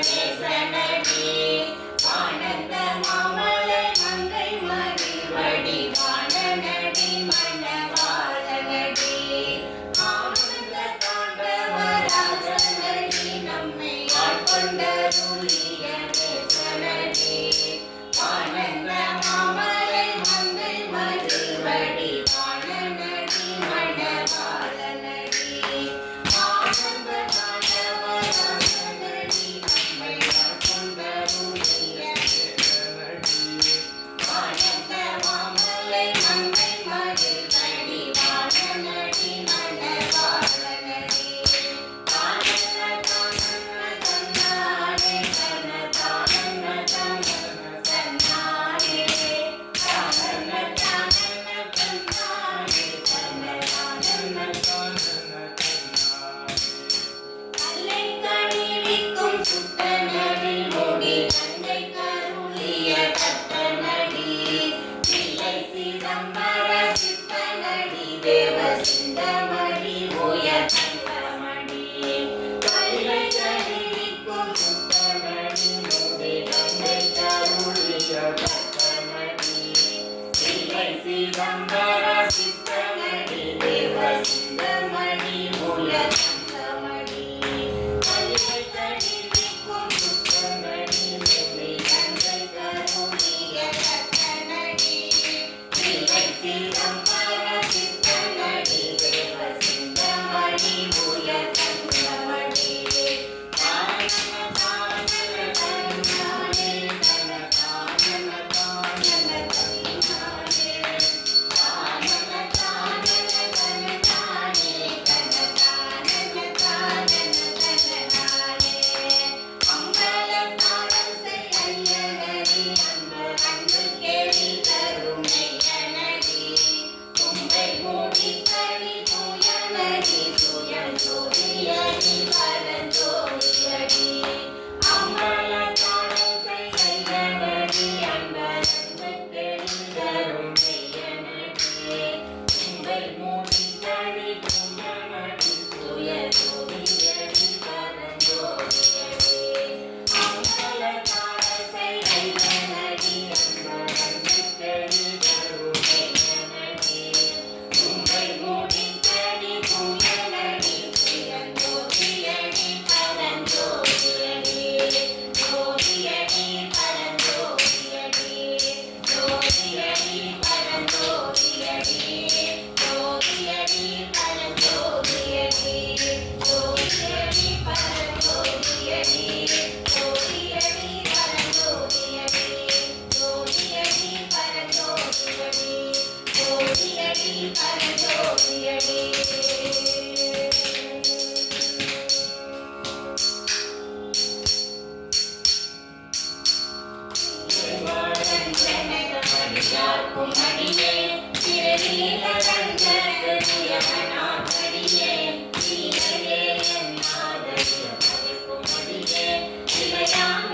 நேசனடி ஆனந்த மாமலை மங்கை மணிவடி வாணனடி மணவாளனடி ஆனந்த தாண்டவராஜனடி நம்மை ஆட்கொண்ட துரிய நேசனடி ஆனந்த மாமலை மங்கை மணிவடி வாணனடி மணவாளனடி ஆனந்த தாண்டவராஜனடி நம்மை ஆட்கொண்ட துரிய ஆனந்த மாமலை மங்கை மணிவடி வாணனடி மணவாளனடி ஆனந்த தானே தன தானன தன தன்னானே தானன தானன தன்னானே தன தானன அல்லை கணிவிக்கும் சுத்தனடி முடி தந்தை கருளிய தத்தனடி சிலை சிதம்பர சித்தனடி தேவ சிந்தமடி உயர் தந்தமடி அல்லை கணிவிக்கும் சுத்தனடி முடி தந்தை கருளிய தத்தனடி சிலை சிதம்பர சித்தனடி தேவ சிந்தமடி உயர் தந்தமடி அல்லை கணிவிக்கும் சுத்தனடி முடி தந்தை கருளிய தத்தனடி சிலை சிதம்பர சித்தனடி தேவ சிந்தமடி உயர் தந்தமடி தானன தானன தன்னானே தன தானன தானன தன்னானே தானன தானன தன்னானே தன தானன தானன தன்னானே அம்பல தானம் செய் ஐயனடி அன்பு கேடி கருணையனடி தும்பை மூடி கனி தூயனடி தூயன் ஜோதியடி பரஞ்சோதியடி அம்பல தானம் செய் ஐயனடி அன்பு கேடி கருணையனடி தும்பை மூடி கனி தூயனடி தூயன் ஜோதியடி பரஞ்சோதியடி அம்பல தானம் செய் ஐயனடி அன்பு கேடி கருணையனடி தும்பை மூடி கனி தூயனடி தூயன் ஜோதியடி பரஞ்சோதியடி ஜோதியடி பரஞ்சோதியடி ஜோதியடி பரஞ்சோதியடி ஜோதியடி பரஞ்சோதியடி ஜோதியடி பரஞ்சோதியடி ஜோதியடி பரஞ்சோதியடி ஜோதியடி பரஞ்சோதியடி ஜோதியடி பரஞ்சோதியடி யாருக்கும் அடியே திருநீல ரஞ்சனடியே சீரையே என் நாதரியம் அடிக்கும் அடியே சிலையான